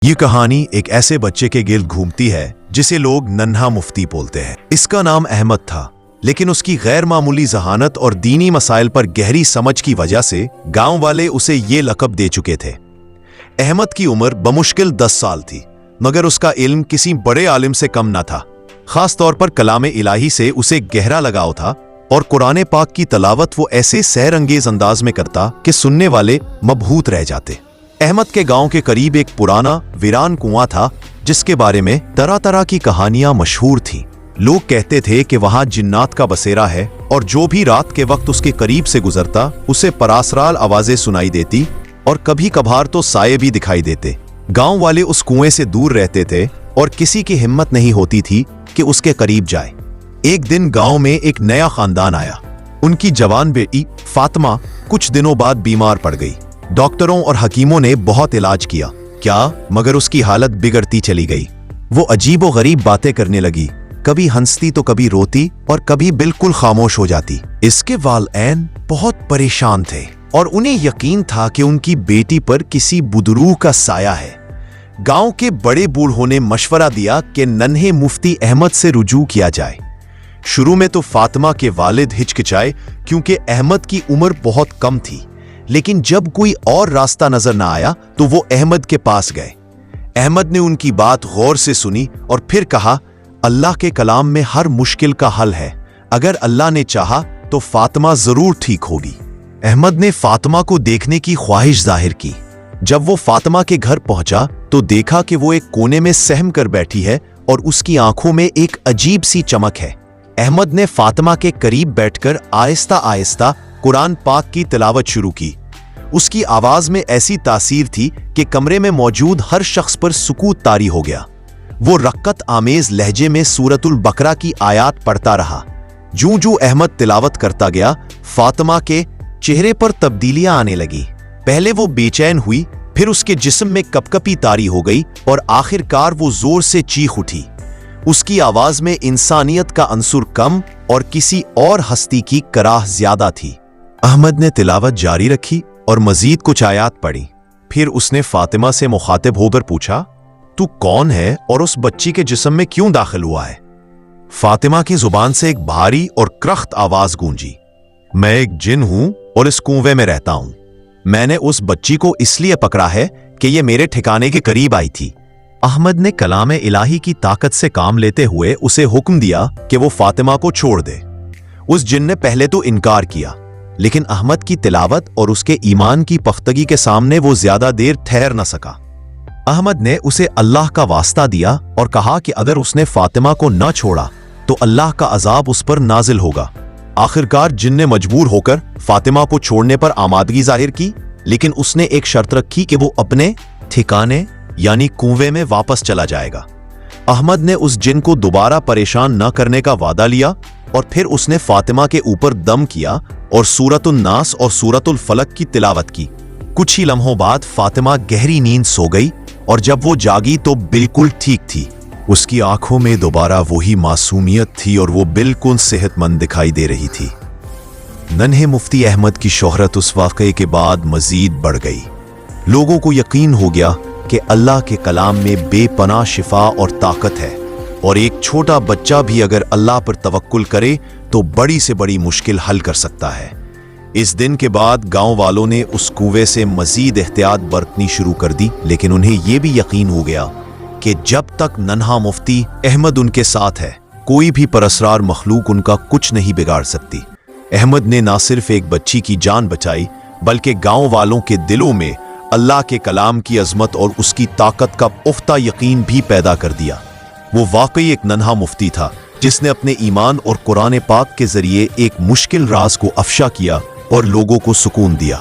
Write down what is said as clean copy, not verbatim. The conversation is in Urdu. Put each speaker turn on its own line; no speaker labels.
یہ کہانی ایک ایسے بچے کے گرد گھومتی ہے جسے لوگ ننھا مفتی بولتے ہیں۔ اس کا نام احمد تھا، لیکن اس کی غیر معمولی ذہانت اور دینی مسائل پر گہری سمجھ کی وجہ سے گاؤں والے اسے یہ لقب دے چکے تھے۔ احمد کی عمر بمشکل 10 سال تھی، مگر اس کا علم کسی بڑے عالم سے کم نہ تھا۔ خاص طور پر کلام الہی سے اسے گہرا لگاؤ تھا اور قرآن پاک کی تلاوت وہ ایسے سحر انگیز انداز میں کرتا کہ سننے والے مبہوت رہ جاتے۔ احمد کے گاؤں کے قریب ایک پرانا ویران کنواں تھا جس کے بارے میں طرح طرح کی کہانیاں مشہور تھیں۔ لوگ کہتے تھے کہ وہاں جنات کا بسیرا ہے اور جو بھی رات کے وقت اس کے قریب سے گزرتا اسے پراسرار آوازیں سنائی دیتی اور کبھی کبھار تو سائے بھی دکھائی دیتے۔ گاؤں والے اس کنویں سے دور رہتے تھے اور کسی کی ہمت نہیں ہوتی تھی کہ اس کے قریب جائے۔ ایک دن گاؤں میں ایک نیا خاندان آیا۔ ان کی جوان بیٹی فاطمہ کچھ دنوں بعد بیمار پڑ گئی۔ ڈاکٹروں اور حکیموں نے بہت علاج کیا مگر اس کی حالت بگڑتی چلی گئی۔ وہ عجیب و غریب باتیں کرنے لگی، کبھی ہنستی تو کبھی روتی اور کبھی بالکل خاموش ہو جاتی۔ اس کے والدین بہت پریشان تھے اور انہیں یقین تھا کہ ان کی بیٹی پر کسی بدروح کا سایہ ہے۔ گاؤں کے بڑے بوڑھوں نے مشورہ دیا کہ ننھے مفتی احمد سے رجوع کیا جائے۔ شروع میں تو فاطمہ کے والد ہچکچائے کیونکہ احمد کی عمر بہت کم تھی، لیکن جب کوئی اور راستہ نظر نہ آیا تو وہ احمد کے پاس گئے۔ احمد نے ان کی بات غور سے سنی اور پھر کہا، اللہ کے کلام میں ہر مشکل کا حل ہے، اگر اللہ نے چاہا تو فاطمہ ضرور ٹھیک ہوگی۔ احمد نے فاطمہ کو دیکھنے کی خواہش ظاہر کی۔ جب وہ فاطمہ کے گھر پہنچا تو دیکھا کہ وہ ایک کونے میں سہم کر بیٹھی ہے اور اس کی آنکھوں میں ایک عجیب سی چمک ہے۔ احمد نے فاطمہ کے قریب بیٹھ کر آہستہ آہستہ قرآن پاک کی تلاوت شروع کی۔ اس کی آواز میں ایسی تاثیر تھی کہ کمرے میں موجود ہر شخص پر سکوت طاری ہو گیا۔ وہ رقت آمیز لہجے میں سورۃ البقرہ کی آیات پڑھتا رہا۔ جوں جوں احمد تلاوت کرتا گیا، فاطمہ کے چہرے پر تبدیلیاں آنے لگی۔ پہلے وہ بے چین ہوئی، پھر اس کے جسم میں کپکپی طاری ہو گئی اور آخر کار وہ زور سے چیخ اٹھی۔ اس کی آواز میں انسانیت کا عنصر کم اور کسی اور ہستی کی کراہ زیادہ تھی۔ احمد نے تلاوت جاری رکھی اور مزید کچھ آیات پڑھی۔ پھر اس نے فاطمہ سے مخاطب ہو کر پوچھا، تو کون ہے اور اس بچی کے جسم میں کیوں داخل ہوا ہے؟ فاطمہ کی زبان سے ایک بھاری اور کرخت آواز گونجی، میں ایک جن ہوں اور اس کنویں میں رہتا ہوں۔ میں نے اس بچی کو اس لیے پکڑا ہے کہ یہ میرے ٹھکانے کے قریب آئی تھی۔ احمد نے کلام الہی کی طاقت سے کام لیتے ہوئے اسے حکم دیا کہ وہ فاطمہ کو چھوڑ دے۔ اس جن نے پہلے تو انکار کیا، لیکن احمد کی تلاوت اور اس کے ایمان کی پختگی کے سامنے وہ زیادہ دیر ٹھہر نہ سکا۔ احمد نے اسے اللہ کا واسطہ دیا اور کہا کہ اگر اس نے فاطمہ کو نہ چھوڑا تو اللہ کا عذاب اس پر نازل ہوگا۔ آخرکار جن نے مجبور ہو کر فاطمہ کو چھوڑنے پر آمادگی ظاہر کی، لیکن اس نے ایک شرط رکھی کہ وہ اپنے ٹھکانے یعنی کنویں میں واپس چلا جائے گا۔ احمد نے اس جن کو دوبارہ پریشان نہ کرنے کا وعدہ لیا اور پھر اس نے فاطمہ کے اوپر دم کیا اور سورۃ الناس اور سورۃ الفلق کی تلاوت کی۔ کچھ ہی لمحوں بعد فاطمہ گہری نیند سو گئی اور جب وہ جاگی تو بالکل ٹھیک تھی۔ اس کی آنکھوں میں دوبارہ وہی معصومیت تھی اور وہ بالکل صحت مند دکھائی دے رہی تھی۔ ننھے مفتی احمد کی شہرت اس واقعے کے بعد مزید بڑھ گئی۔ لوگوں کو یقین ہو گیا کہ اللہ کے کلام میں بے پناہ شفا اور طاقت ہے، اور ایک چھوٹا بچہ بھی اگر اللہ پر توکل کرے تو بڑی سے بڑی مشکل حل کر سکتا ہے۔ اس دن کے بعد گاؤں والوں نے اس کنویں سے مزید احتیاط برتنی شروع کر دی، لیکن انہیں یہ بھی یقین ہو گیا کہ جب تک ننھا مفتی احمد ان کے ساتھ ہے، کوئی بھی پراسرار مخلوق ان کا کچھ نہیں بگاڑ سکتی۔ احمد نے نہ صرف ایک بچی کی جان بچائی بلکہ گاؤں والوں کے دلوں میں اللہ کے کلام کی عظمت اور اس کی طاقت کا پختہ یقین بھی پیدا کر دیا۔ وہ واقعی ایک ننھا مفتی تھا جس نے اپنے ایمان اور قرآن پاک کے ذریعے ایک مشکل راز کو افشا کیا اور لوگوں کو سکون دیا۔